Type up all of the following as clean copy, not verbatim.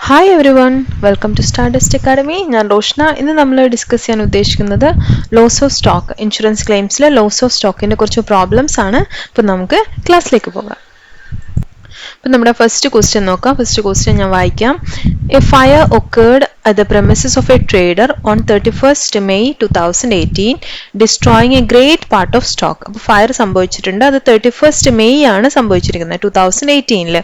Hi everyone, welcome to Stardust academy. ഞാൻ റോഷ്ന. ഇന്ന് നമ്മൾ ഡിസ്കസ് ചെയ്യാൻ ഉദ്ദേശിക്കുന്നത് ലോസ് ഓഫ് സ്റ്റോക്ക്, ഇൻഷുറൻസ് ക്ലെയിംസിലെ ലോസ് ഓഫ് സ്റ്റോക്കിൻ്റെ കുറച്ച് പ്രോബ്ലംസ് ആണ്. അപ്പം നമുക്ക് ക്ലാസ്സിലേക്ക് പോകാം. അപ്പം നമ്മുടെ ഫസ്റ്റ് ക്വസ്റ്റ്യൻ നോക്കാം. ഫസ്റ്റ് ക്വസ്റ്റ്യൻ ഞാൻ വായിക്കാം. A fire occurred at the premises of a trader on 31st May 2018, destroying a great part of stock. അപ്പോൾ ഫയർ സംഭവിച്ചിട്ടുണ്ട്. അത് 31st May ആണ് സംഭവിച്ചിരിക്കുന്നത് 2018.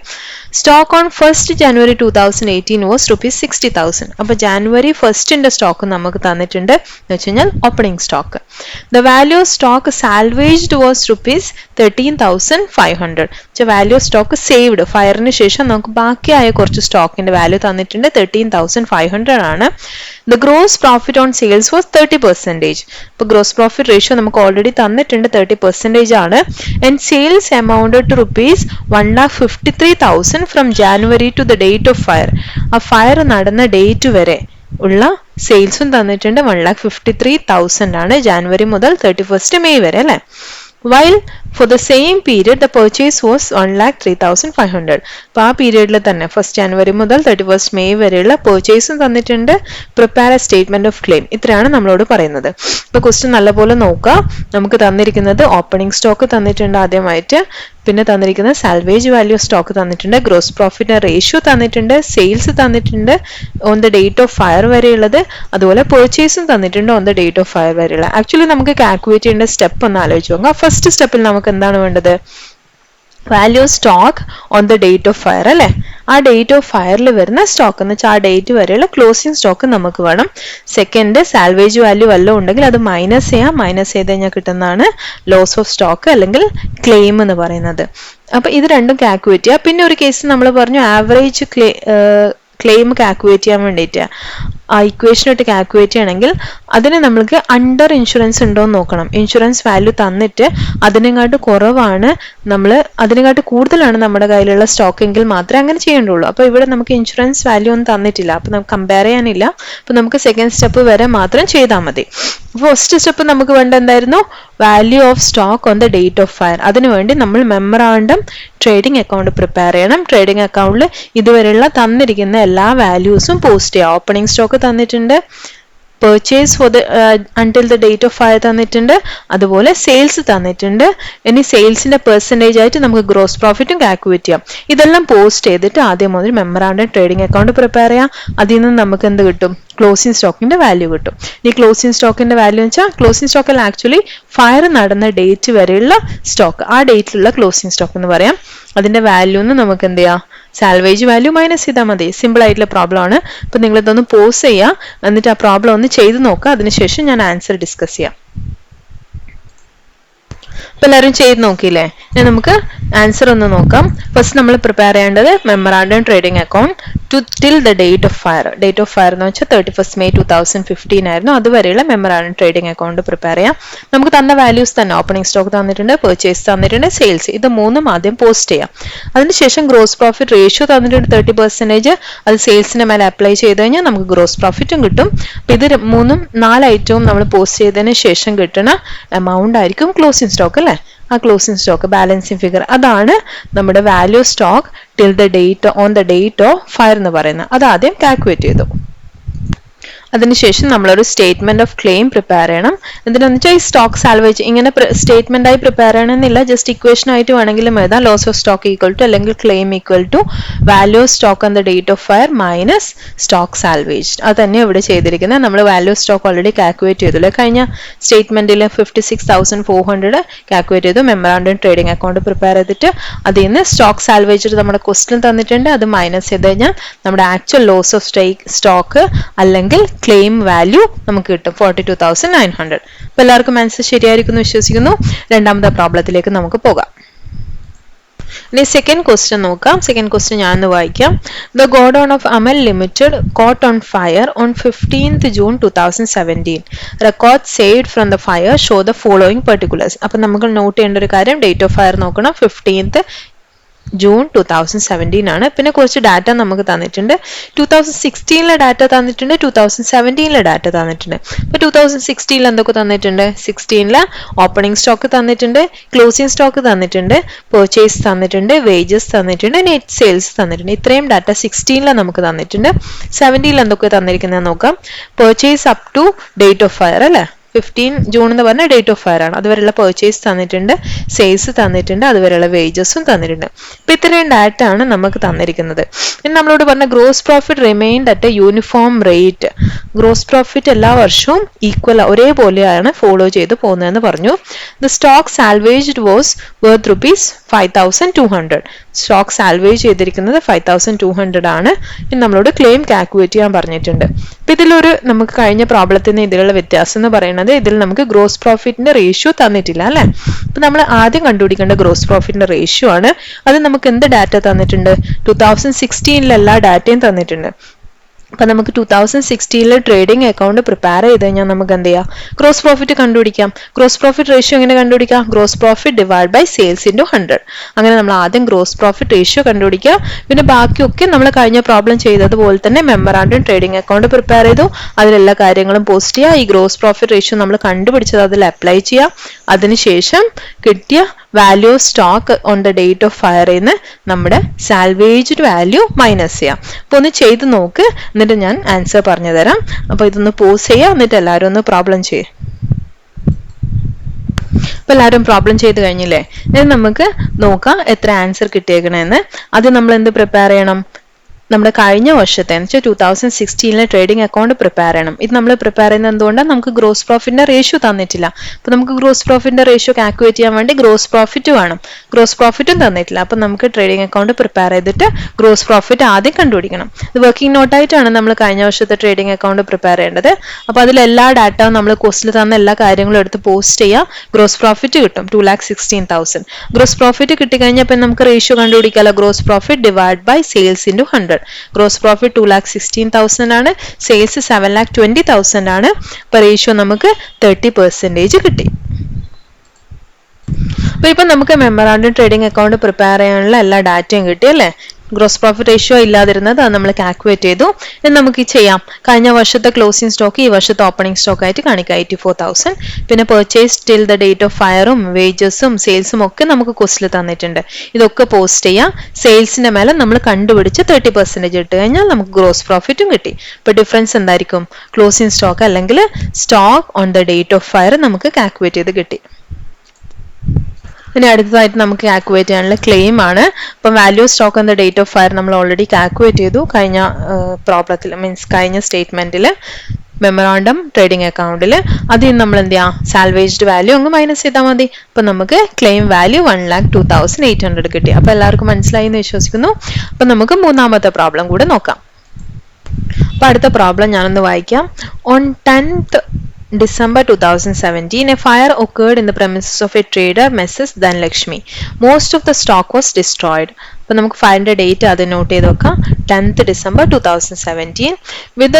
Stock on 1st January 2018 was ₹60,000. അപ്പോൾ ജാനുവരി 1st സ്റ്റോക്ക് നമുക്ക് തന്നിട്ടുണ്ട് എന്ന് വെച്ച് കഴിഞ്ഞാൽ opening stock. The value of stock salvaged was ₹13,500. Value of stock saved, ഫയറിന് ശേഷം നമുക്ക് ബാക്കിയായ കുറച്ച് സ്റ്റോക്കിന്റെ വാല്യൂ തന്നിട്ടുണ്ട് 13,500 ആണ്. The gross profit on sales was 30%. ഇപ്പോൾ ഗ്രോസ് പ്രോഫിറ്റ് റേഷ്യോ നമുക്ക് ഓൾറെഡി തന്നിട്ടുണ്ട് 30% ആണ്. And sales amounted to ₹1,53,000 from January to the date of fire. ആ ഫയർ നടന്ന ഡേറ്റ് വരെ ഉള്ള സെയിൽസും തന്നിട്ടുണ്ട് 1,53,000 ആണ്, ജാനുവരി മുതൽ 31st May വരെ അല്ലേ. While for the same period the purchase was 1,03,500. അപ്പോൾ ആ പീരീഡിൽ തന്നെ 1st January മുതൽ 31st May വരെയുള്ള പർച്ചേസും തന്നിട്ടുണ്ട്. Prepare A statement of claim, ഇത്രയാണ് നമ്മളോട് പറയുന്നത്. ഇപ്പോൾ ക്വസ്റ്റ്യൻ നല്ലപോലെ നോക്കുക. നമുക്ക് തന്നിരിക്കുന്നത് ഓപ്പണിംഗ് സ്റ്റോക്ക് തന്നിട്ടുണ്ട് ആദ്യമായിട്ട്, പിന്നെ തന്നിരിക്കുന്നത് സാൽവേജ് വാല്യൂ സ്റ്റോക്ക് തന്നിട്ടുണ്ട്, ഗ്രോസ് പ്രോഫിറ്റ് റേഷ്യോ തന്നിട്ടുണ്ട്, സെയിൽസ് തന്നിട്ടുണ്ട് on the date of fire വരെയുള്ളത്, അതുപോലെ പർച്ചേസും തന്നിട്ടുണ്ട് on the date of fire വരെയുള്ള. ആക്ച്വലി നമുക്ക് കാൽക്കുലേറ്റ് ചെയ്യേണ്ട സ്റ്റെപ്പ് ഒന്ന് ആലോചിച്ച് നോക്കാം. ഫസ്റ്റ് സ്റ്റെപ്പിൽ നമുക്ക് എന്താണ് വേണ്ടത്? Value stock on the date of fire അല്ലേ. ആ ഡേറ്റ് ഓഫ് ഫയറിൽ വരുന്ന സ്റ്റോക്ക് എന്ന് വെച്ചാൽ ആ ഡേറ്റ് വരെയുള്ള ക്ലോസിംഗ് സ്റ്റോക്ക് നമുക്ക് വേണം. സെക്കൻഡ്, സാൽവേജ് വാല്യൂ വല്ലതും ഉണ്ടെങ്കിൽ അത് മൈനസ് ചെയ്യാം. മൈനസ് ചെയ്ത് കഴിഞ്ഞാൽ കിട്ടുന്നതാണ് ലോസ് ഓഫ് സ്റ്റോക്ക് അല്ലെങ്കിൽ ക്ലെയിം എന്ന് പറയുന്നത്. അപ്പൊ ഇത് രണ്ടും കാൽക്കുലേറ്റ് ചെയ്യുക. പിന്നെ ഒരു കേസ് നമ്മൾ പറഞ്ഞു ആവറേജ് ക്ലെയിം കാൽക്കുലേറ്റ് ചെയ്യാൻ വേണ്ടിയിട്ട് ആ ഇക്വേഷനായിട്ട് കാൽക്കുലേറ്റ് ചെയ്യണമെങ്കിൽ അതിന് നമ്മൾക്ക് അണ്ടർ ഇൻഷുറൻസ് ഉണ്ടോ എന്ന് നോക്കണം. ഇൻഷുറൻസ് വാല്യൂ തന്നിട്ട് അതിനെക്കാട്ട് കുറവാണ് അതിനെക്കാട്ട് കൂടുതലാണ് നമ്മുടെ കയ്യിലുള്ള സ്റ്റോക്ക് എങ്കിൽ മാത്രമേ അങ്ങനെ ചെയ്യേണ്ടുള്ളൂ. അപ്പോൾ ഇവിടെ നമുക്ക് ഇൻഷുറൻസ് വാല്യൂ ഒന്നും തന്നിട്ടില്ല, അപ്പോൾ നമുക്ക് കമ്പയർ ചെയ്യാനില്ല. അപ്പോൾ നമുക്ക് സെക്കൻഡ് സ്റ്റെപ്പ് വരെ മാത്രം ചെയ്താൽ മതി. ഫസ്റ്റ് സ്റ്റെപ്പ് നമുക്ക് വേണ്ട എന്തായിരുന്നു? Value of stock on the date of fire. അതിനുവേണ്ടി നമ്മൾ മെമ്മറാണ്ടം ട്രേഡിംഗ് അക്കൗണ്ട് പ്രിപ്പയർ ചെയ്യണം. ട്രേഡിംഗ് അക്കൗണ്ടിൽ ഇതുവരെയുള്ള തന്നിരിക്കുന്ന എല്ലാ വാല്യൂസും പോസ്റ്റ് ചെയ്യുക. ഓപ്പണിംഗ് സ്റ്റോക്ക് തന്നിട്ടുണ്ട്, purchase for the until the date of fire തന്നിട്ടുണ്ട്, അതുപോലെ സെയിൽസ് തന്നിട്ടുണ്ട്. ഇനി സെയിൽസിന്റെ പെർസെൻറ്റേജ് ആയിട്ട് നമുക്ക് ഗ്രോസ് പ്രോഫിറ്റും കാൽക്കുലേറ്റ് ചെയ്യാം. ഇതെല്ലാം പോസ്റ്റ് ചെയ്തിട്ട് ആദ്യം മുതൽ മെമ്മറാണ്ടം ട്രേഡിംഗ് അക്കൗണ്ട് പ്രിപ്പയർ ചെയ്യാം. അതിൽ നിന്ന് നമുക്ക് എന്ത് കിട്ടും? ക്ലോസിംഗ് സ്റ്റോക്കിന്റെ വാല്യൂ കിട്ടും. ഈ ക്ലോസിംഗ് സ്റ്റോക്കിന്റെ വാല്യൂ എന്ന് വെച്ചാൽ ക്ലോസിംഗ് സ്റ്റോക്കിൽ ആക്ച്വലി ഫയർ നടന്ന ഡേറ്റ് വരെയുള്ള സ്റ്റോക്ക്, ആ ഡേറ്റിലുള്ള ക്ലോസിംഗ് സ്റ്റോക്ക് എന്ന് പറയാം. അതിന്റെ വാല്യൂന്ന് നമുക്ക് എന്ത് ചെയ്യാം? സാൽവേജ് വാല്യൂ മൈനസ് ചെയ്താൽ മതി. സിമ്പിൾ ആയിട്ടുള്ള പ്രോബ്ലം ആണ്. അപ്പൊ നിങ്ങൾ ഇതൊന്ന് പോസ് ചെയ്യുക, എന്നിട്ട് ആ പ്രോബ്ലം ഒന്ന് ചെയ്ത് നോക്കുക. അതിനുശേഷം ഞാൻ ആൻസർ ഡിസ്കസ് ചെയ്യാം. അപ്പൊ എല്ലാവരും ചെയ്ത് നോക്കിയില്ലേ? ഇനി നമുക്ക് ആൻസർ ഒന്ന് നോക്കാം. ഫസ്റ്റ് നമ്മൾ പ്രിപ്പയർ ചെയ്യേണ്ടത് memorandum trading account till the date of fire. Date of fire എന്ന് വെച്ചാൽ 31st May 2015 ആയിരുന്നു. അതുവരെയുള്ള മെമ്മറാണ്ടം ട്രേഡിംഗ് അക്കൗണ്ട് പ്രിപ്പയർ ചെയ്യാം. നമുക്ക് തന്ന വാല്യൂസ് തന്നെ ഓപ്പണിംഗ് സ്റ്റോക്ക് തന്നിട്ടുണ്ട്, പർച്ചേസ് തന്നിട്ടുണ്ട്, സെയിൽസ്, ഇത് മൂന്നും ആദ്യം പോസ്റ്റ് ചെയ്യാം. അതിനുശേഷം ഗ്രോസ് പ്രോഫിറ്റ് റേഷ്യോ തന്നിട്ടുണ്ട് 30%. അത് സെയിൽസിന്റെ മേലെ അപ്ലൈ ചെയ്ത് കഴിഞ്ഞാൽ നമുക്ക് ഗ്രോസ് പ്രോഫിറ്റും കിട്ടും. അപ്പൊ ഇത് നാല് ഐറ്റവും നമ്മൾ പോസ്റ്റ് ചെയ്തതിന് ശേഷം കിട്ടുന്ന എമൗണ്ട് ആയിരിക്കും ക്ലോസിംഗ് സ്റ്റോക്ക് അല്ലേ. ആ ക്ലോസിംഗ് സ്റ്റോക്ക് ബാലൻസിങ് ഫിഗർ, അതാണ് നമ്മുടെ value stock till the date on the date of fire എന്ന് പറയുന്നത്. അത് ആദ്യം കാൽക്കുലേറ്റ് ചെയ്തു. അതിനുശേഷം നമ്മളൊരു സ്റ്റേറ്റ്മെന്റ് ഓഫ് ക്ലെയിം പ്രിപ്പയർ ചെയ്യണം. എന്തിനാന്ന് വെച്ചാൽ ഈ സ്റ്റോക്ക് സാൽവേജ് ഇങ്ങനെ സ്റ്റേറ്റ്മെന്റ് ആയി പ്രിപ്പയർ ചെയ്യണമെന്നില്ല, ജസ്റ്റ് ഇക്വേഷൻ ആയിട്ട് വേണമെങ്കിലും എഴുതാം. Loss of stock equal to അല്ലെങ്കിൽ claim equal to value of stock on the date of fire minus stock salvage. അത് തന്നെ ഇവിടെ ചെയ്തിരിക്കുന്നത്. നമ്മൾ value of stock already calculate ചെയ്തു. കഴിഞ്ഞ സ്റ്റേറ്റ്മെന്റിൽ 56,400 കാൽക്കുലേറ്റ് ചെയ്തു. മെമ്മറാണ്ടം ട്രേഡിംഗ് അക്കൗണ്ട് പ്രിപ്പയർ ചെയ്തിട്ട് അതിൽ നിന്ന് സ്റ്റോക്ക് സാൽവേജ് നമ്മുടെ ക്വസ്റ്റ്യൻ തന്നിട്ടുണ്ട്, അത് മൈനസ് ചെയ്ത് കഴിഞ്ഞാൽ നമ്മുടെ ആക്ച്വൽ ലോസ് ഓഫ് സ്റ്റോക്ക് അല്ലെങ്കിൽ ക്ലെയിം വാല്യൂ നമുക്ക് കിട്ടും 42,900. അപ്പൊ എല്ലാവർക്കും ആൻസർ ശരിയായിരിക്കുന്നു വിശ്വസിക്കുന്നു. രണ്ടാമത്തെ പ്രോബ്ലത്തിലേക്ക് നമുക്ക് പോകാം. ഇനി സെക്കൻഡ് ക്വസ്റ്റ്യൻ നോക്കാം. സെക്കൻഡ് ക്വസ്റ്റ്യൻ ഞാൻ ഒന്ന് വായിക്കാം. The godown of Amal limited caught on fire on 15th June 2017. Record saved from the fire show the following particulars. അപ്പൊ നമുക്ക് നോട്ട് ചെയ്യേണ്ട ഒരു കാര്യം, ഡേറ്റ് ഓഫ് ഫയർ നോക്കണം 15th ജൂൺ 2017 ആണ്. പിന്നെ കുറച്ച് ഡാറ്റ നമുക്ക് തന്നിട്ടുണ്ട്. 2016 ഡാറ്റ തന്നിട്ടുണ്ട്, 2017 ഡാറ്റ തന്നിട്ടുണ്ട്. ഇപ്പൊ 2016 എന്തൊക്കെ തന്നിട്ടുണ്ട്? 16 ഓപ്പണിംഗ് സ്റ്റോക്ക് തന്നിട്ടുണ്ട്, ക്ലോസിംഗ് സ്റ്റോക്ക് തന്നിട്ടുണ്ട്, പെർച്ചേസ് തന്നിട്ടുണ്ട്, വേജസ് തന്നിട്ടുണ്ട്, നെറ്റ് സെയിൽസ് തന്നിട്ടുണ്ട്. ഇത്രയും ഡാറ്റ 16 നമുക്ക് തന്നിട്ടുണ്ട്. 17 എന്തൊക്കെ തന്നിരിക്കുന്നത് നോക്കാം. Purchase up to date of fire അല്ലെ, 15 ജൂൺ എന്ന് പറഞ്ഞ ഡേറ്റ് ഓഫ് ഫയർ ആണ്. അതുവരെയുള്ള പെർച്ചേസ് തന്നിട്ടുണ്ട്, സെയിൽസ് തന്നിട്ടുണ്ട്, അതുവരെയുള്ള വേജസും തന്നിട്ടുണ്ട്. ഇപ്പൊ ഇത്രയും ഡാറ്റ ആണ് നമുക്ക് തന്നിരിക്കുന്നത്. ഇനി നമ്മളോട് പറഞ്ഞ gross profit remained at a uniform rate. Gross profit എല്ലാ വർഷവും ഈക്വൽ ഒരേപോലെയാണ് ഫോളോ ചെയ്ത് പോകുന്നതെന്ന് പറഞ്ഞു. The stock salvaged was worth rupees 5200. Stock salvage ചെയ്തിരിക്കുന്നത് 5200 ആണ്. ഇനി നമ്മളോട് ക്ലെയിം കാൽക്കുലേറ്റ് ചെയ്യാൻ പറഞ്ഞിട്ടുണ്ട്. അപ്പൊ ഇതിലൊരു നമുക്ക് കഴിഞ്ഞ പ്രോബ്ലത്തിൽ നിന്ന് ഇതിലുള്ള വ്യത്യാസം എന്ന് പറയുന്നത്, ഇതിൽ നമുക്ക് ഗ്രോസ് പ്രോഫിറ്റിന്റെ റേഷ്യോ തന്നിട്ടില്ല അല്ലെ. അപ്പൊ നമ്മൾ ആദ്യം കണ്ടുപിടിക്കേണ്ട ഗ്രോസ് പ്രോഫിറ്റിന്റെ റേഷ്യോ ആണ്. അത് നമുക്ക് എന്ത് ഡാറ്റ തന്നിട്ടുണ്ട്? 2016 എല്ലാ ഡാറ്റയും തന്നിട്ടുണ്ട്. അപ്പൊ നമുക്ക് 2016 ട്രേഡിംഗ് അക്കൗണ്ട് പ്രിപ്പയർ ചെയ്ത് കഴിഞ്ഞാൽ നമുക്ക് എന്ത് ചെയ്യാം? ഗ്രോസ് പ്രോഫിറ്റ് കണ്ടുപിടിക്കാം. ഗ്രോസ് പ്രോഫിറ്റ് റേഷ്യോ എങ്ങനെ കണ്ടുപിടിക്കാം? Gross profit divide by sales into 100. അങ്ങനെ നമ്മൾ ആദ്യം ഗ്രോസ് പ്രോഫിറ്റ് റേഷ്യോ കണ്ടുപിടിക്കുക. പിന്നെ ബാക്കിയൊക്കെ നമ്മൾ കഴിഞ്ഞ പ്രോബ്ലം ചെയ്തതുപോലെ തന്നെ മെമ്മറാണ്ടം ട്രേഡിംഗ് അക്കൗണ്ട് പ്രിപ്പയർ ചെയ്തു, അതിലെല്ലാ കാര്യങ്ങളും പോസ്റ്റ് ചെയ്യുക. ഈ ഗ്രോസ് പ്രോഫിറ്റ് റേഷ്യോ നമ്മൾ കണ്ടുപിടിച്ചത് അതിൽ അപ്ലൈ ചെയ്യുക. അതിനുശേഷം കിട്ടിയ value of stock on the date of fire എന്ന് നമ്മുടെ സാൽവേജ്ഡ് വാല്യൂ മൈനസ് ചെയ്യാം. അപ്പൊ ഒന്ന് ചെയ്ത് നോക്ക്, എന്നിട്ട് ഞാൻ ആൻസർ പറഞ്ഞു തരാം. അപ്പൊ ഇതൊന്ന് പോസ് ചെയ്യാം, എന്നിട്ട് എല്ലാവരും ഒന്ന് പ്രോബ്ലം ചെയ്യും. അപ്പൊ എല്ലാവരും പ്രോബ്ലം ചെയ്ത് കഴിഞ്ഞില്ലേ? ഇനി നമുക്ക് നോക്കാം എത്ര ആൻസർ കിട്ടിയേക്കണെന്ന്. അത് നമ്മൾ എന്ത് പ്രിപ്പയർ ചെയ്യണം? നമ്മുടെ കഴിഞ്ഞ വർഷത്തെ എന്ന് വെച്ചാൽ 2016 ട്രേഡിംഗ് അക്കൗണ്ട് പ്രിപ്പയർ ചെയ്യണം. ഇത് നമ്മൾ പ്രിപ്പയർ ചെയ്യുന്നത് എന്തുകൊണ്ടാണ്? നമുക്ക് ഗ്രോസ് പ്രോഫിറ്റിന്റെ റേഷ്യോ തന്നിട്ടില്ല. അപ്പൊ നമുക്ക് ഗ്രോസ് പ്രോഫിറ്റിന്റെ റേഷ്യോ കാൽക്കുലേറ്റ് ചെയ്യാൻ വേണ്ടി ഗ്രോസ് പ്രോഫിറ്റ് വേണം. ഗ്രോസ് പ്രോഫിറ്റും തന്നിട്ടില്ല. അപ്പൊ നമുക്ക് ട്രേഡിംഗ് അക്കൗണ്ട് പ്രിപ്പയർ ചെയ്തിട്ട് ഗ്രോസ് പ്രോഫിറ്റ് ആദ്യം കണ്ടുപിടിക്കണം. ഇത് വർക്കിംഗ് നോട്ടായിട്ടാണ് നമ്മൾ കഴിഞ്ഞ വർഷത്തെ ട്രേഡിംഗ് അക്കൗണ്ട് പ്രിപ്പയർ ചെയ്യേണ്ടത്. അപ്പൊ അതിൽ എല്ലാ ഡാറ്റയും നമ്മൾ കോസ്റ്റിൽ തന്ന എല്ലാ കാര്യങ്ങളും എടുത്ത് പോസ്റ്റ് ചെയ്യുക. ഗ്രോസ് പ്രോഫിറ്റ് കിട്ടും 2,16,000. ഗ്രോസ് പ്രോഫിറ്റ് കിട്ടിക്കഴിഞ്ഞാൽ നമുക്ക് റേഷ്യോ കണ്ടുപിടിക്കാമല്ലോ. Gross profit divide by sales into 100. Gross profit 2,16,000 ആണ്, സെയിൽസ് 7,20,000 ആണ്. അപ്പൊ റേഷ്യോ നമുക്ക് 30% കിട്ടി. അപ്പൊ ഇപ്പൊ നമുക്ക് മെമ്മറാണ്ടം ട്രേഡിംഗ് അക്കൗണ്ട് പ്രിപ്പയർ ചെയ്യാനുള്ള എല്ലാ ഡാറ്റയും കിട്ടി അല്ലേ? ഗ്രോസ് പ്രോഫിറ്റ് റേഷ്യോ ഇല്ലാതിരുന്നത് അത് നമ്മൾ കാൽക്കുലേറ്റ് ചെയ്തു. ഇനി നമുക്ക് ചെയ്യാം. കഴിഞ്ഞ വർഷത്തെ ക്ലോസിംഗ് സ്റ്റോക്ക് ഈ വർഷത്തെ ഓപ്പണിംഗ് സ്റ്റോക്ക് ആയിട്ട് കാണിക്കാം 84,000. പിന്നെ purchase till the date of ഫയറും വേജസും സെയിൽസും ഒക്കെ നമുക്ക് കോസ്റ്റിൽ തന്നിട്ടുണ്ട്. ഇതൊക്കെ പോസ്റ്റ് ചെയ്യാം. സെയിൽസിന്റെ മേലെ നമ്മൾ കണ്ടുപിടിച്ച് 30% ഇട്ട് കഴിഞ്ഞാൽ നമുക്ക് ഗ്രോസ് പ്രോഫിറ്റും കിട്ടി. ഇപ്പൊ ഡിഫറൻസ് എന്തായിരിക്കും? ക്ലോസിംഗ് സ്റ്റോക്ക് അല്ലെങ്കിൽ stock on the date of fire നമുക്ക് കാൽക്കുലേറ്റ് ചെയ്ത് കിട്ടി. ഇനി അടുത്തതായിട്ട് നമുക്ക് കാൽക്കുലേറ്റ് ചെയ്യാനുള്ള ക്ലെയിം ആണ്. അപ്പം value stock on the date of fire നമ്മൾ ഓൾറെഡി കാൽക്കുലേറ്റ് ചെയ്തു കഴിഞ്ഞ പ്രോബ്ലത്തിൽ, മീൻസ് കഴിഞ്ഞ സ്റ്റേറ്റ്മെന്റിൽ മെമ്മറാണ്ടം ട്രേഡിംഗ് അക്കൗണ്ടിൽ. അതിൽ നമ്മൾ എന്ത് ചെയ്യാം? സാൽവേജ്ഡ് വാല്യൂ അങ്ങ് മൈനസ് ചെയ്താൽ മതി. അപ്പൊ നമുക്ക് ക്ലെയിം വാല്യൂ 1,02,800 കിട്ടി. അപ്പൊ എല്ലാവർക്കും മനസ്സിലായി എന്ന് വിശ്വസിക്കുന്നു. അപ്പൊ നമുക്ക് മൂന്നാമത്തെ പ്രോബ്ലം കൂടെ നോക്കാം. അപ്പൊ അടുത്ത പ്രോബ്ലം ഞാനൊന്ന് വായിക്കാം. On 10th December 2017, a fire occurred in the premises of a trader, Mrs. Dhanlakshmi. Most of the stock was destroyed. അപ്പോൾ നമുക്ക് ഫയറിന്റെ ഡേറ്റ് അത് നോട്ട് ചെയ്ത് നോക്കാം. 10th December 2017 with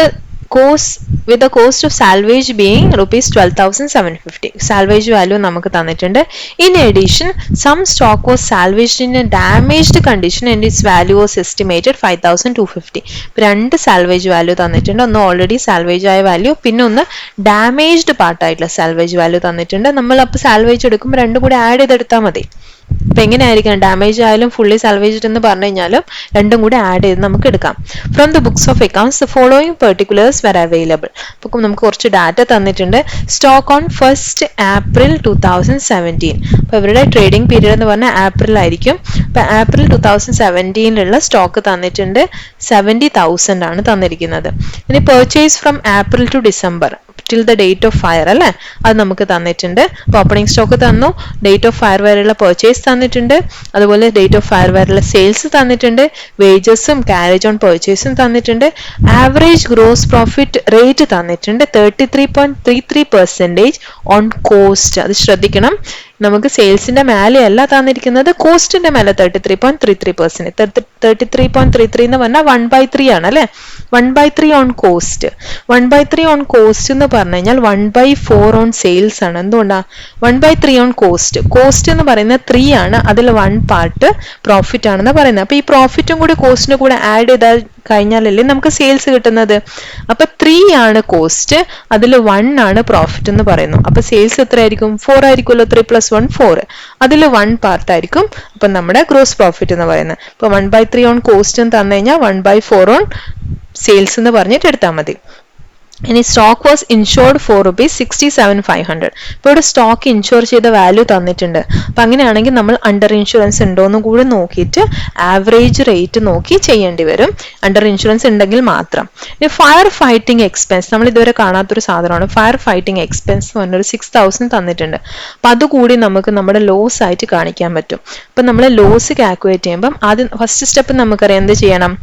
the cost of salvage being rupees 12,750. Salvage value നമുക്ക് തന്നിട്ടുണ്ട്. In addition, some stock was salvaged in a damaged condition and its value was estimated 5,250. രണ്ട് salvage value തന്നിട്ടുണ്ട്. ഒന്ന് ഓൾറെഡി സാൽവേജ് ആയ value, പിന്നെ ഒന്ന് damaged പാർട്ടായിട്ടുള്ള salvage value തന്നിട്ടുണ്ട്. നമ്മൾ അപ്പോൾ സാൽവേജ് എടുക്കുമ്പോൾ രണ്ടും കൂടി ആഡ് ചെയ്തെടുത്താൽ മതി. അപ്പൊ എങ്ങനെയായിരിക്കാം? ഡാമേജ് ആയാലും ഫുള്ളി സാൽവേജ്ഡ് എന്ന് പറഞ്ഞു കഴിഞ്ഞാലും രണ്ടും കൂടി ആഡ് ചെയ്ത് നമുക്ക് എടുക്കാം. From the books of accounts the following particulars were available. അപ്പൊ നമുക്ക് കുറച്ച് ഡാറ്റ തന്നിട്ടുണ്ട്. Stock on 1st April 2017. അപ്പൊ ഇവരുടെ ട്രേഡിംഗ് പീരീഡ് എന്ന് പറഞ്ഞാൽ ഏപ്രിൽ ആയിരിക്കും. അപ്പൊ ഏപ്രിൽ 2017 സ്റ്റോക്ക് തന്നിട്ടുണ്ട് 70,000 ആണ് തന്നിരിക്കുന്നത്. ഇനി purchase from April to December till the date of fire അല്ലെ, അത് നമുക്ക് തന്നിട്ടുണ്ട്. അപ്പൊ ഓപ്പണിംഗ് സ്റ്റോക്ക് തന്നു, ഡേറ്റ് ഓഫ് ഫയർ വരെയുള്ള പെർച്ചേസ് തന്നിട്ടുണ്ട്, അതുപോലെ ഡേറ്റ് ഓഫ് ഫയർ വരെയുള്ള സെയിൽസ് തന്നിട്ടുണ്ട്, വേജസും കാരേജ് ഓൺ പെർച്ചേസും തന്നിട്ടുണ്ട്. ആവറേജ് ഗ്രോസ് പ്രോഫിറ്റ് റേറ്റ് തന്നിട്ടുണ്ട് 33.33% ഓൺ കോസ്റ്റ്. അത് ശ്രദ്ധിക്കണം. നമുക്ക് സെയിൽസിന്റെ മേലെയല്ല തന്നിരിക്കുന്നത്, കോസ്റ്റിന്റെ മേലെ 33.33%. 33.33 എന്ന് പറഞ്ഞാൽ 1/3 ആണ് അല്ലെ. 1/3 ഓൺ കോസ്റ്റ്. 1/3 ഓൺ കോസ്റ്റ് എന്ന് പറഞ്ഞു കഴിഞ്ഞാൽ 1/4 ഓൺ സെയിൽസ് ആണ്. എന്തുകൊണ്ടാ 1/3 ഓൺ കോസ്റ്റ്? കോസ്റ്റ് എന്ന് പറയുന്നത് 3 ആണ്, അതിൽ 1 പാർട്ട് പ്രോഫിറ്റ് ആണെന്ന് പറയുന്നത്. അപ്പൊ ഈ പ്രോഫിറ്റും കൂടി കോസ്റ്റിനും കൂടെ ആഡ് ചെയ്താൽ കഴിഞ്ഞാലല്ലേ നമുക്ക് സെയിൽസ് കിട്ടുന്നത്. അപ്പൊ 3 ആണ് കോസ്റ്റ്, അതിൽ 1 ആണ് പ്രോഫിറ്റ് എന്ന് പറയുന്നു. അപ്പൊ സെയിൽസ് എത്ര ആയിരിക്കും? 4 ആയിരിക്കുമല്ലോ. 3 + 1 4. അതിൽ 1 പാർട്ട് ആയിരിക്കും അപ്പൊ നമ്മുടെ ഗ്രോസ് പ്രോഫിറ്റ് എന്ന് പറയുന്നത്. ഇപ്പൊ 1/3 ഓൺ കോസ്റ്റ് എന്ന് തന്നു കഴിഞ്ഞാൽ 1/4 ഓൺ സെയിൽസ് എന്ന് പറഞ്ഞിട്ട് എടുത്താൽ മതി. ഇനി സ്റ്റോക്ക് വാസ് ഇൻഷുർഡ് ഫോർ ₹67,500. ഇപ്പോൾ ഇവിടെ സ്റ്റോക്ക് ഇൻഷുർ ചെയ്ത വാല്യൂ തന്നിട്ടുണ്ട്. അപ്പം അങ്ങനെയാണെങ്കിൽ നമ്മൾ അണ്ടർ ഇൻഷുറൻസ് ഉണ്ടോയെന്നും കൂടി നോക്കിയിട്ട് ആവറേജ് റേറ്റ് നോക്കി ചെയ്യേണ്ടി വരും, അണ്ടർ ഇൻഷുറൻസ് ഉണ്ടെങ്കിൽ മാത്രം. ഇനി ഫയർ ഫൈറ്റിംഗ് എക്സ്പെൻസ്, നമ്മൾ ഇതുവരെ കാണാത്തൊരു സാധനമാണ്. ഫയർ ഫൈറ്റിംഗ് എക്സ്പെൻസ് എന്ന് പറഞ്ഞൊരു 6,000 തന്നിട്ടുണ്ട്. അപ്പം അതുകൂടി നമുക്ക് നമ്മുടെ ലോസ് ആയിട്ട് കാണിക്കാൻ പറ്റും. അപ്പം നമ്മൾ ലോസ് കാൽക്കുലേറ്റ് ചെയ്യുമ്പം ആദ്യം ഫസ്റ്റ് സ്റ്റെപ്പ് നമുക്കറിയാം എന്ത് ചെയ്യണം,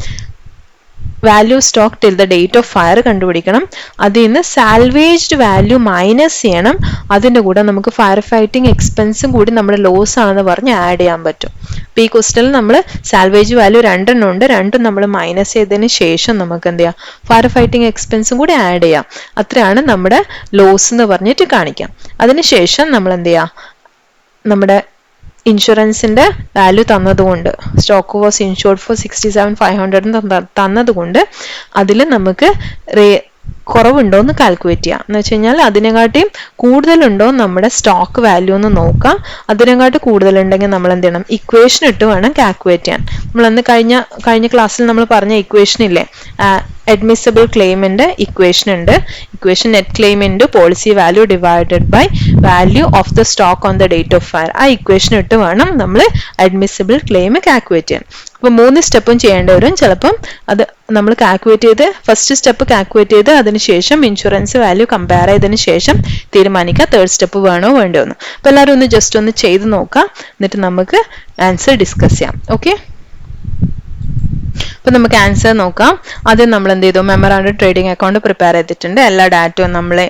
value stock till the date of fire കണ്ടുപിടിക്കണം. അതിൽ നിന്ന് സാൽവേജ്ഡ് വാല്യൂ മൈനസ് ചെയ്യണം. അതിൻ്റെ കൂടെ നമുക്ക് ഫയർ ഫൈറ്റിംഗ് എക്സ്പെൻസും കൂടി നമ്മുടെ ലോസ് ആണെന്ന് പറഞ്ഞ് ആഡ് ചെയ്യാൻ പറ്റും. അപ്പോൾ ഈ ക്വസ്റ്റനിൽ നമ്മൾ സാൽവേജ് വാല്യൂ 2 ഉണ്ട്, രണ്ടും നമ്മൾ മൈനസ് ചെയ്തതിന് ശേഷം നമുക്ക് എന്ത് ചെയ്യാം, ഫയർ ഫൈറ്റിംഗ് എക്സ്പെൻസും കൂടി ആഡ് ചെയ്യാം. അത്രയാണ് നമ്മുടെ ലോസ് എന്ന് പറഞ്ഞിട്ട് കാണിക്കാം. അതിനുശേഷം നമ്മൾ എന്ത് ചെയ്യാം, നമ്മുടെ ഇൻഷുറൻസിന്റെ വാല്യൂ തന്നതുകൊണ്ട്, സ്റ്റോക്ക് വാസ് ഇൻഷുർഡ് ഫോർ 67,500 തന്നതുകൊണ്ട് അതിൽ നമുക്ക് കുറവുണ്ടോ എന്ന് കാൽക്കുലേറ്റ് ചെയ്യാം. എന്ന് വെച്ച് കഴിഞ്ഞാൽ അതിനെക്കാട്ടിയും കൂടുതലുണ്ടോ നമ്മുടെ സ്റ്റോക്ക് വാല്യൂ എന്ന് നോക്കാം. അതിനെക്കാട്ടി കൂടുതലുണ്ടെങ്കിൽ നമ്മൾ എന്ത് ചെയ്യണം, ഇക്വേഷൻ ഇട്ട് വേണം കാൽക്കുലേറ്റ് ചെയ്യാൻ. നമ്മളന്ന് കഴിഞ്ഞ ക്ലാസ്സിൽ നമ്മൾ പറഞ്ഞ ഇക്വേഷൻ ഇല്ലേ, അഡ്മിസിബിൾ ക്ലെയിമിന്റെ ഇക്വേഷൻ ഉണ്ട്. Equation net claim into policy value divided by value of the stock on the date of fire. ആ ഇക്വേഷൻ ഇട്ട് വേണം നമ്മൾ അഡ്മിസിബിൾ ക്ലെയിം കാൽക്കുലേറ്റ് ചെയ്യാൻ. അപ്പോൾ 3 സ്റ്റെപ്പും ചെയ്യേണ്ടി വരും. ചിലപ്പം അത് നമ്മൾ കാൽക്കുലേറ്റ് ചെയ്ത് ഫസ്റ്റ് സ്റ്റെപ്പ് കാൽക്കുലേറ്റ് ചെയ്ത് അതിനുശേഷം ഇൻഷുറൻസ് വാല്യൂ കമ്പയർ ചെയ്തതിന് ശേഷം തീരുമാനിക്കുക തേർഡ് സ്റ്റെപ്പ് വേണോ വേണ്ടോ എന്ന്. അപ്പോൾ എല്ലാവരും ഒന്ന് ജസ്റ്റ് ഒന്ന് ചെയ്ത് നോക്കാം, എന്നിട്ട് നമുക്ക് ആൻസർ ഡിസ്കസ് ചെയ്യാം. ഓക്കെ, അപ്പൊ നമുക്ക് ആൻസർ നോക്കാം. ആദ്യം നമ്മൾ എന്ത് ചെയ്തു, മെമ്മറാണ്ടം ട്രേഡിംഗ് അക്കൗണ്ട് പ്രിപ്പയർ ചെയ്തിട്ടുണ്ട്. എല്ലാ ഡാറ്റയും നമ്മളെ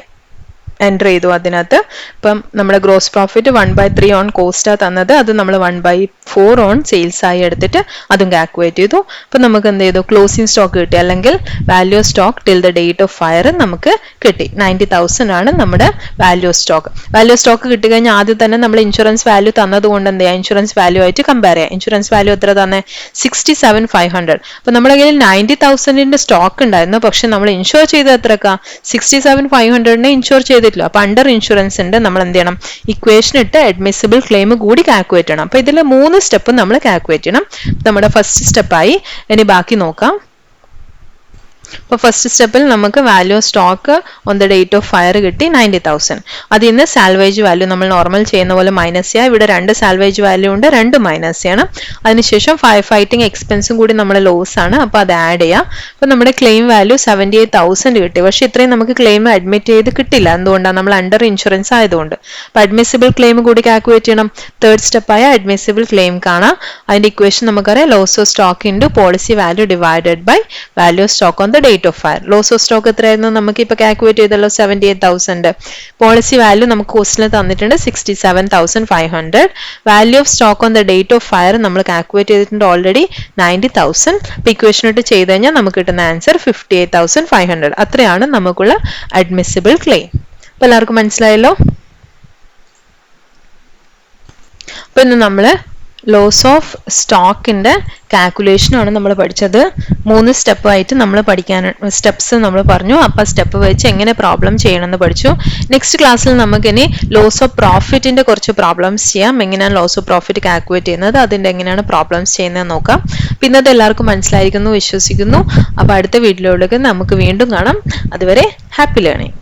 എൻ്റർ ചെയ്തു അതിനകത്ത്. ഇപ്പം നമ്മുടെ ഗ്രോസ് പ്രോഫിറ്റ് 1/3 ഓൺ കോസ്റ്റാ തന്നത്, അത് നമ്മൾ 1/4 ഓൺ സെയിൽസ് ആയി എടുത്തിട്ട് അതും കാൽക്കുലേറ്റ് ചെയ്തു. അപ്പം നമുക്ക് എന്ത് ചെയ്തു, ക്ലോസിംഗ് സ്റ്റോക്ക് കിട്ടി, അല്ലെങ്കിൽ value stock till the date of fire നമുക്ക് കിട്ടി. 90,000 ആണ് നമ്മുടെ വാല്യൂ സ്റ്റോക്ക്. വാല്യൂ സ്റ്റോക്ക് കിട്ടിക്കഴിഞ്ഞാൽ ആദ്യം തന്നെ നമ്മൾ ഇൻഷുറൻസ് വാല്യൂ തന്നതുകൊണ്ട് എന്ത് ചെയ്യുക, ഇൻഷുറൻസ് വാല്യൂ ആയിട്ട് കമ്പയർ ചെയ്യാം. ഇൻഷുറൻസ് വാല്യൂ എത്ര തന്നെ, 67,500. അപ്പം നമ്മുടെ കയ്യിൽ 90,000 സ്റ്റോക്ക് ഉണ്ടായിരുന്നു, പക്ഷെ നമ്മൾ ഇൻഷുർ ചെയ്തത് എത്രക്കാ, 67,500 ഇൻഷുർ ചെയ്ത്. അപ്പൊ അണ്ടർ ഇൻഷുറൻസിന്റെ നമ്മൾ എന്ത് ചെയ്യണം, ഇക്വേഷൻ ഇട്ട് അഡ്മിസിബിൾ ക്ലെയിം കൂടി കാൽക്കുലേറ്റ് ചെയ്യണം. അപ്പൊ ഇതിൽ 3 സ്റ്റെപ്പ് നമ്മൾ കാൽക്കുലേറ്റ് ചെയ്യണം. നമ്മുടെ ഫസ്റ്റ് സ്റ്റെപ്പായി. ഇനി ബാക്കി നോക്കാം. അപ്പോൾ ഫസ്റ്റ് സ്റ്റെപ്പിൽ നമുക്ക് value stock on the date of fire കിട്ടി 90,000. അതിൽ നിന്ന് സാൽവേജ് വാല്യൂ നമ്മൾ നോർമൽ ചെയ്യുന്ന പോലെ മൈനസ് ചെയ്യുക. ഇവിടെ 2 സാൽവേജ് വാല്യൂ ഉണ്ട്, 2 മൈനസ് ചെയ്യണം. അതിനുശേഷം ഫയർ ഫൈറ്റിംഗ് എക്സ്പെൻസും കൂടി നമ്മുടെ ലോസ് ആണ്, അപ്പോൾ അത് ആഡ് ചെയ്യാം. അപ്പോൾ നമ്മുടെ ക്ലെയിം വാല്യൂ 78,000 കിട്ടി. പക്ഷേ ഇത്രയും നമുക്ക് ക്ലെയിം അഡ്മിറ്റ് ചെയ്ത് കിട്ടില്ല. എന്തുകൊണ്ടാണ്, നമ്മൾ അണ്ടർ ഇൻഷുറൻസ് ആയതുകൊണ്ട്. അപ്പോൾ അഡ്മിസിബിൾ ക്ലെയിം കൂടി കാൽക്കുലേറ്റ് ചെയ്യണം. തേർഡ് സ്റ്റെപ്പായ അഡ്മിസിബിൾ ക്ലെയിം കാണാം. അതിന്റെ ഇക്വേഷൻ നമുക്കറിയാം, loss of stock into policy value divided by value stock on the date of fire. Loss of stock എത്രയായിരുന്നു, നമുക്ക് ഇപ്പൊ കാൽക്കുലേറ്റ് ചെയ്തല്ലോ, 78,000. പോളിസി വാല്യൂ നമുക്ക് ക്വസ്റ്റിന് തന്നിട്ടുണ്ട് 67,500. Value of stock on the date of fire നമ്മൾ കാൽക്കുലേറ്റ് ചെയ്തിട്ടുണ്ട് already 90,000. ഇപ്പൊ equation ഇട്ട് ചെയ്ത് കഴിഞ്ഞാൽ നമുക്ക് കിട്ടുന്ന ആൻസർ 58,500. അത്രയാണ് നമുക്കുള്ള അഡ്മിസിബിൾ ക്ലെയിം. അപ്പൊ എല്ലാവർക്കും മനസ്സിലായല്ലോ. അപ്പൊ ഇന്ന് നമ്മള് ലോസ് ഓഫ് സ്റ്റോക്കിന്റെ കാൽക്കുലേഷനാണ് നമ്മൾ പഠിച്ചത്. 3 സ്റ്റെപ്പായിട്ട് നമ്മൾ പഠിക്കാൻ സ്റ്റെപ്സ് നമ്മൾ പറഞ്ഞു. അപ്പോൾ സ്റ്റെപ്പ് വെച്ച് എങ്ങനെ പ്രോബ്ലം ചെയ്യണമെന്ന് പഠിച്ചു. നെക്സ്റ്റ് ക്ലാസ്സിൽ നമുക്കിനി ലോസ് ഓഫ് പ്രോഫിറ്റിന്റെ കുറച്ച് പ്രോബ്ലംസ് ചെയ്യാം. എങ്ങനെയാണ് ലോസ് ഓഫ് പ്രോഫിറ്റ് കാൽക്കുലേറ്റ് ചെയ്യുന്നത്, അതിന്റെ എങ്ങനെയാണ് പ്രോബ്ലംസ് ചെയ്യുന്നത് നോക്കാം. പിന്നെ അത് എല്ലാവർക്കും മനസ്സിലായിരിക്കുന്നു വിശ്വസിക്കുന്നു. അപ്പോൾ അടുത്ത വീഡിയോയിലേക്ക് നമുക്ക് വീണ്ടും കാണാം. അതുവരെ ഹാപ്പി ലേണിംഗ്.